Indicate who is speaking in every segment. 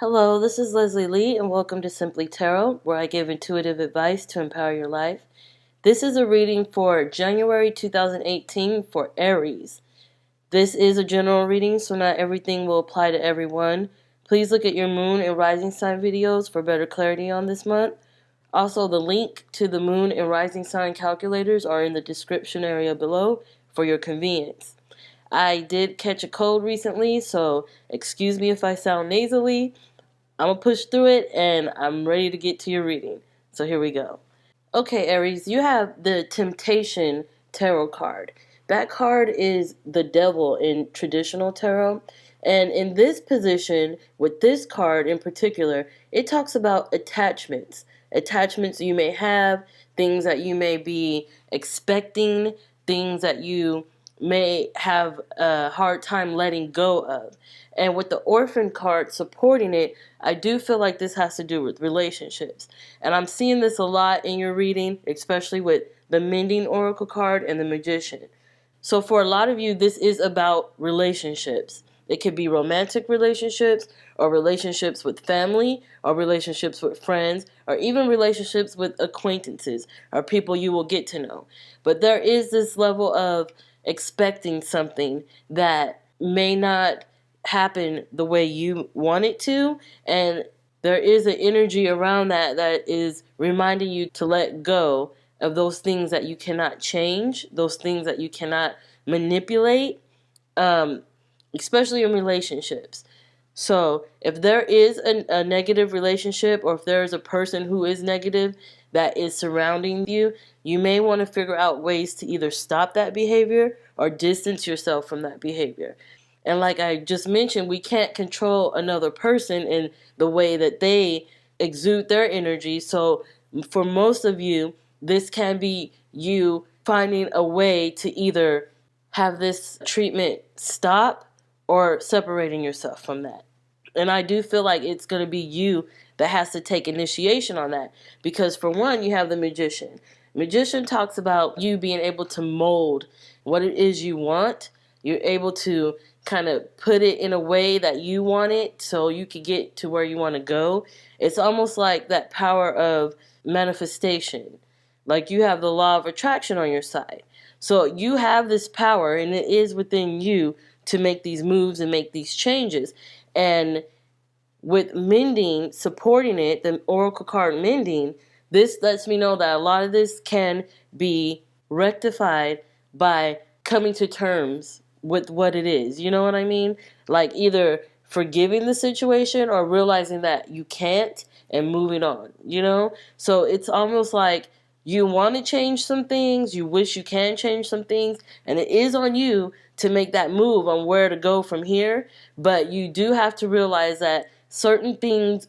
Speaker 1: Hello, this is Leslie Lee, and welcome to Simply Tarot, where I give intuitive advice to empower your life. This is a reading for January 2018 for Aries. This is a general reading, so not everything will apply to everyone. Please look at your moon and rising sign videos for better clarity on this month. Also, the link to the moon and rising sign calculators are in the description area below for your convenience. I did catch a cold recently, so excuse me if I sound nasally. I'm going to push through it, and I'm ready to get to your reading. So here we go. Okay, Aries, you have the Temptation Tarot card. That card is the devil in traditional tarot. And in this position, with this card in particular, it talks about attachments. Attachments you may have, things that you may be expecting, things that you may have a hard time letting go of. And with the orphan card supporting it, I do feel like this has to do with relationships. And I'm seeing this a lot in your reading, especially with the Mending Oracle card and the Magician. So for a lot of you, this is about relationships. It could be romantic relationships, or relationships with family, or relationships with friends, or even relationships with acquaintances, or people you will get to know. But there is this level of expecting something that may not happen the way you want it to, and there is an energy around that is reminding you to let go of those things that you cannot change, those things that you cannot manipulate, especially in relationships. So if there is a negative relationship, or if there is a person who is negative that is surrounding you, you may want to figure out ways to either stop that behavior or distance yourself from that behavior. And like I just mentioned, we can't control another person in the way that they exude their energy. So for most of you, this can be you finding a way to either have this treatment stop or separating yourself from that. And I do feel like it's going to be you that has to take initiation on that. Because for one, you have the Magician. Magician talks about you being able to mold what it is you want. You're able to kind of put it in a way that you want it so you can get to where you want to go. It's almost like that power of manifestation. Like you have the law of attraction on your side. So you have this power, and it is within you to make these moves and make these changes. And with Mending supporting it, the Oracle card Mending, this lets me know that a lot of this can be rectified by coming to terms with what it is. You know what I mean? Like either forgiving the situation or realizing that you can't and moving on, you know? So it's almost like you want to change some things, you wish you can change some things, and it is on you to make that move on where to go from here. But you do have to realize that certain things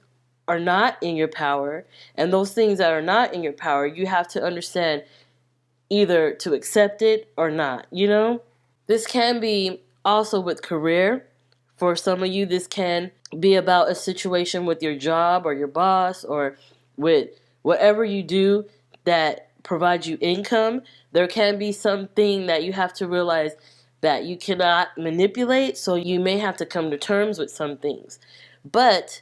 Speaker 1: are not in your power, and those things that are not in your power, you have to understand either to accept it or not, you know? This can be also with career. For some of you, this can be about a situation with your job or your boss or with whatever you do that provides you income. There can be something that you have to realize that you cannot manipulate, so you may have to come to terms with some things. But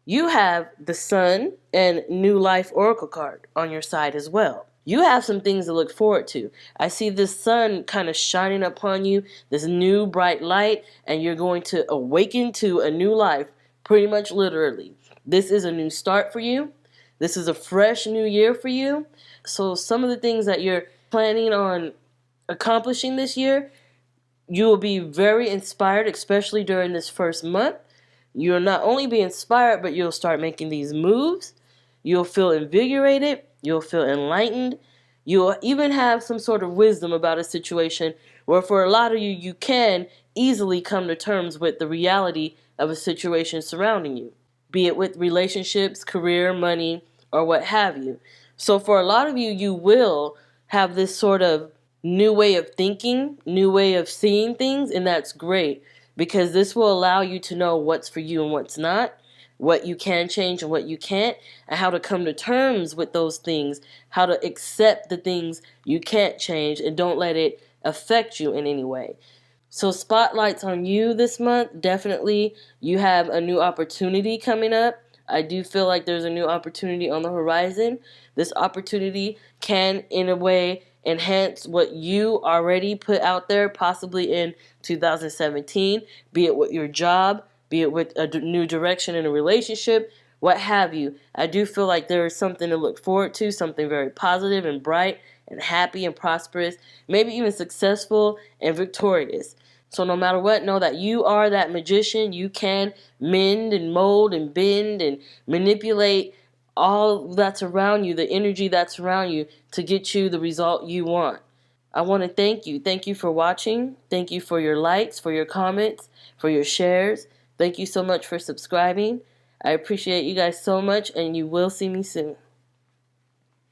Speaker 1: you have the Sun and New Life Oracle card on your side as well. You have some things to look forward to. I see this sun kind of shining upon you, this new bright light, and you're going to awaken to a new life, pretty much literally. This is a new start for you. This is a fresh new year for you. So some of the things that you're planning on accomplishing this year, you will be very inspired, especially during this first month. You'll not only be inspired, but you'll start making these moves. You'll feel invigorated. You'll feel enlightened. You'll even have some sort of wisdom about a situation where for a lot of you, you can easily come to terms with the reality of a situation surrounding you, be it with relationships, career, money, or what have you. So for a lot of you, you will have this sort of new way of thinking, new way of seeing things, and that's great because this will allow you to know what's for you and what's not, what you can change and what you can't, and how to come to terms with those things, how to accept the things you can't change and don't let it affect you in any way. So spotlights on you this month. Definitely you have a new opportunity coming up. I do feel like there's a new opportunity on the horizon. This opportunity can, in a way, enhance what you already put out there, possibly in 2017, be it with your job, be it with a new direction in a relationship, what have you. I do feel like there is something to look forward to, something very positive and bright and happy and prosperous, maybe even successful and victorious. So no matter what, know that you are that magician. You can mend and mold and bend and manipulate all that's around you, the energy that's around you, to get you the result you want. I want to thank you. Thank you for watching. Thank you for your likes, for your comments, for your shares. Thank you so much for subscribing. I appreciate you guys so much, and you will see me soon.